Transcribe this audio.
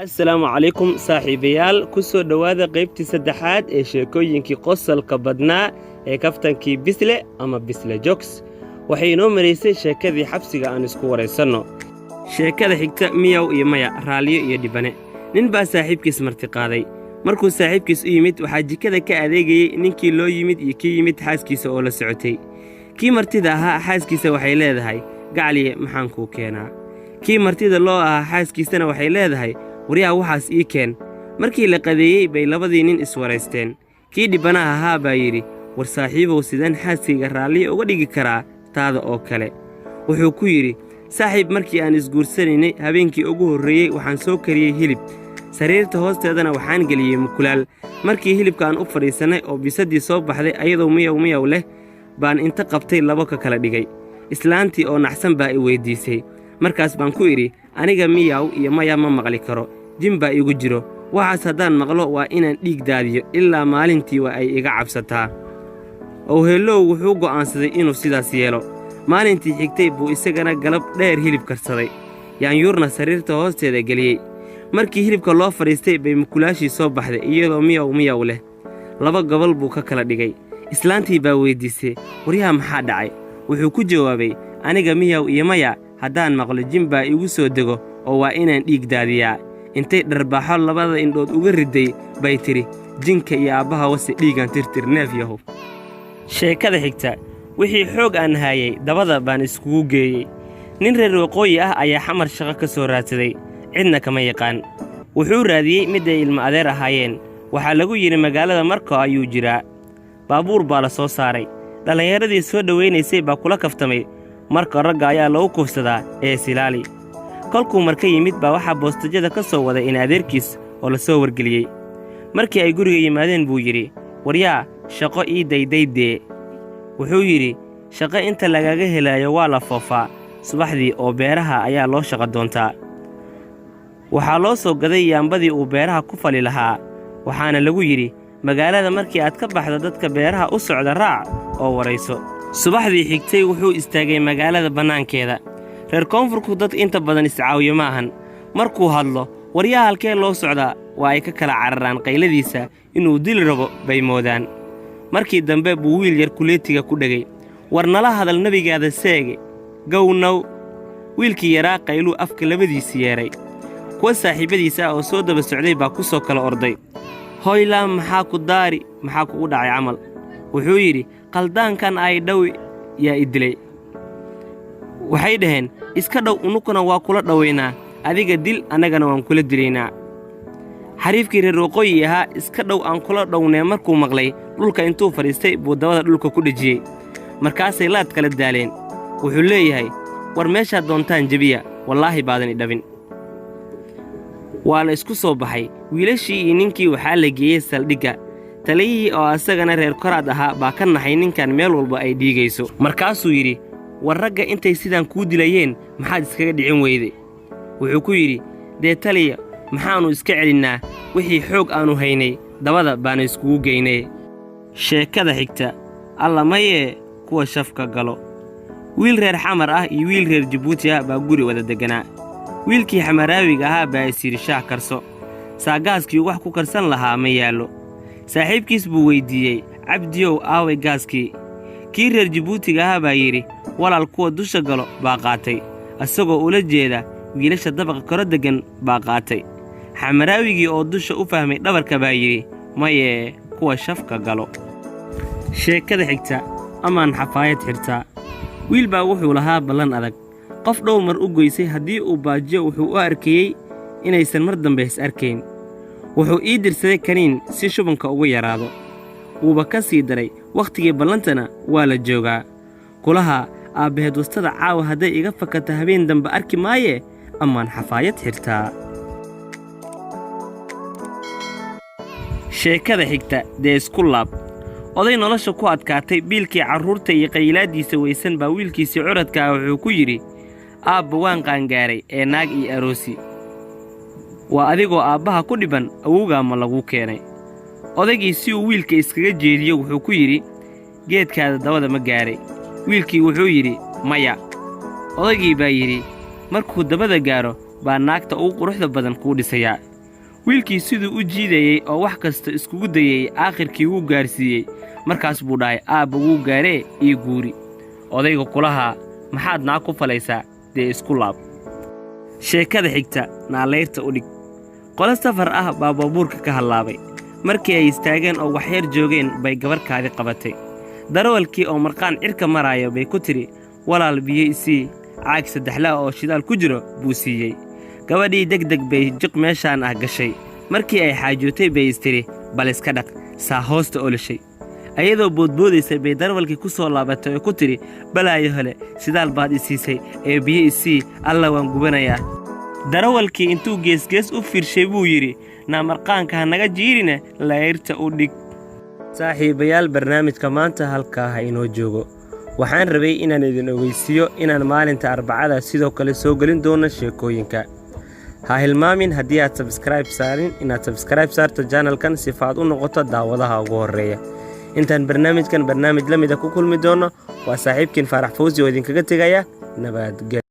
السلام عليكم صاحبيال كسو دوادا قيبتي سدحات شيكوينكي قصالك بدنا كفتنكي بسلة أما بسلة جوكس وحينو مريسي شيكادي حبسيغا aan isku wareysano sheekada xigta miyaw iyo maya raaliyo iyo dhibane nin baa saaxiibkiis marti qaaday markuu saaxiibkiis u yimid waxa jikada ka adeegayay ninkii loo yimid iyo kii yimid xaaskiisa oo la socotay kii martida ahaa xaaskiisa waxay leedahay gacaliye maxaan kuu keenaa kii martida loo ahaa xaaskiisana waxay leedahay wariyaa waxaas ii keen markii la qadeeyay bay labadii nin iswareysteen kii dhibanaha ahaa baa yidhi war saaxiibow sidaan xaaskayga raaliyo uga dhigi karaa taada oo kale wuxuu ku yidhi saaxiib markii aan isguursanaynay habeenkii ugu horreeyey waxaan soo kariyey hilib sariirta hoosteedana waxaan geliyey mukulaal markii hilibka aan u fadhiisannay oo bisadii soo baxday ayadoo miyaw leh baan inta qabtay labo ka kala dhigay islaantii oo naxsan baa i weyddiisay markaas baan ku idhi aniga miyaw iyo maya ma maqli karo jin baa igu jiro waxaas haddaan maqlo waa inaan dhiig daadiyo ilaa maalintii waa ay iga cabsataa owheellow wuxuu go'aansaday inuu sidaas yeelo maalintii xigtay buu isagana galab dheer hilib karsaday yaanyuurna sariirta hoosteeda geliyey markii hilibka loo fadhiistay bay mukulaashii soo baxday iyadoo miyaw leh laba gobol buu ka kala dhigay islaantii baa weyddiisay waryaha maxaa dhacay wuxuu ku jawaabay aniga miyaw iyo maya haddaan maqlo jin baa igu soo dego oo waa inaan dhiig daadiyaa intay dharbaaxo labada indhood uga ridday bay tidhi jinka iyo aabbaha wase dhiigaan tirtir neef yahow sheekada xigta wixii xoog aan haayay dabada baan iskugu geeyey nin reer waqooyi ah ayaa xamar shaqo ka soo raadsaday cidna kama yaqaan wuxuu raadiyey mid ay ilmo adeer ahaayeen waxaa lagu yidhi magaalada marko ayuu jiraa baabuur baa la soo saaray dhallinyaradii soo dhowaynaysay baa kula kaftamay marka ragga ayaa lagu kufsadaa ee silaali kolkuu marka yimid baa waxaa boostajada ka soo waday in adeerkiis oo la soo wargeliyey markii ay guriga yimaadeen buu yidhi waryaa shaqo ii daydaydee wuxuu yidhi shaqo inta lagaga helaayo waa la foofaa subaxdii oo beeraha ayaa loo shaqo doontaa waxaa loo soo gaday yaambadii uu beeraha ku fali lahaa waxaana lagu yidhi magaalada markii aad ka baxdo dadka beeraha u socda raac oo warayso subaxdii xigtay wuxuu istaagay magaalada bannaankeeda reer koonfurku dad inta badan iscaawiyo ma ahan markuu hadlo waryaa halkee loo socdaa waa ay ka kala cararaan qayladiisa inuu dili rabo bay moodaan markii dambe buu wiil yar kuleetiga ku dhegay war nala hadal nebigaada seege gownow wiilkii yaraa qayluu afka labadiisii yeedhay kuwa saaxiibbadiisa ah oo soo daba socday baa ku soo kala orday hoylaam maxaa ku daari maxaa kugu dhacay camal wuxuu yidhi qaldaankan ay dhowi yaa i dilay waxay dhaheen iska dhow unukuna waa kula dhowaynaa adiga dil annagana waan kula dilaynaa xariifkii reer waqooyi ahaa iska dhow aan kula dhownee markuu maqlay dhulka intuu fadhiistay buu dabada dhulka ku dhejiyey markaasay laad kala daaleen wuxuu leeyahay war meeshaad doontaan jebiya wallaahi baadan idhabin waa la isku soo baxay wiilashii iyo ninkii waxaa la geeyey saldhigga taliyihii oo asagana reer koraad ahaa baa ka naxay ninkan meel walba ay dhiigayso markaasuu yidhi war ragga intay sidaan kuu dilayeen maxaad iskaga dhicin weyde wuxuu ku yidhi dee taliya maxaannu iska celinnaa wixii xoog aannu haynay dabada baana iskugu geynay sheekada xigta alla mayee kuwa shafka galo wiil reer xamar ah iyo wiil reer jabuuti ah baa guri wada degganaa wiilkii xamaraawiga ahaa baa isyidhi shaah karso saagaaskii wax ku karsan lahaa ma yaallo saaxiibkiis buu weyddiiyey cabdiyow aaway gaaskii kii reer jabuutiga ahaa baa yidhi walaal kuwa dusha galo baa qaatay isagoo ula jeeda wiilasha dabaqa koro deggan baa qaatay xamaraawigii oo dusha u fahmay dhabarka baa yidhi mayee kuwa shafka galo sheekada xigta amaan xafaayad xirtaa wiil baa wuxuu lahaa ballan adag qof dhow mar u goysay haddii uu baajiyo wuxuu u arkayey inaysan mar dambe is arkayn wuxuu ii dirsaday kaniin si shubanka ugu yaraado wuuba ka sii daray wakhtigii ballantana waa la joogaa kulaha aabbaheed wastada caawa hadday iga fakata habeen dambe arki maayee amaan xafaayad xirtaa sheekada xigta dee isku laab oday nolosha ku adkaatay biilkii carruurta iyo qaylaaddiisa weysan baa wiilkiisii curadka ah wuxuu ku yidhi aabba waan qaangaaray ee naag iyo aroosi waa adigoo aabbaha ku dhibban awowgaa ma laguu keenay odaygii si uu wiilka iskaga jeediyo wuxuu ku yidhi geedkaada dabada ma gaaray wiilkii wuxuu yidhi maya odaygii baa yidhi markuu dabada gaaro baa naagta ugu quruxda badan kuu dhisayaa wiilkii siduu u jiidayey oo wax kasta iskugu dayey aakhirkii wuu gaarsiiyey markaas buu dhahay aabba wuu gaaree ii guuri odayga kulahaa maxaad naag ku falaysaa dee isku laab sheekada xigta naalayrta u dhig qolo safar ah baa baabuurka ka hallaabay markii ay istaageen oo waxyar joogeen bay gabarhkaadii qabatay darawalkii oo marqaan cirka maraayo bay ku tidhi walaal biyo isii caag saddexlaa oo shidaal ku jiro buu siiyey gabadhii degdeg bay jiq meeshaan ah gashay markii ay xaajootay bay istiri bal iska dhaq saa hoosta olashay ayadoo boodboodaysay bay darawalkii ku soo laabatay oo ku tidhi balaayo hole shidaal baad i siisay ee biyo isii alla waan gubanayaa darawalkii intuu geesgees u fiirshay buu yidhi naamarqaanka ha naga jiirine layrta u dhig saaxiibayaal barnaamijka maanta halkaa ha inoo joogo waxaan rabay inaan idin ogeysiiyo inaan maalinta arbacada sidoo kale soo gelin doono sheekooyinka ha hilmaamin haddii aad sabskaraib saarin inaad sabskaraib saarto janalkan sifa aad u noqoto daawadaha ugu horreeya intaan barnaamijkan barnaamij la mida ku kulmi doono waa saaxiibkiin faarax fawsi oo idinkaga tegaya nabadgel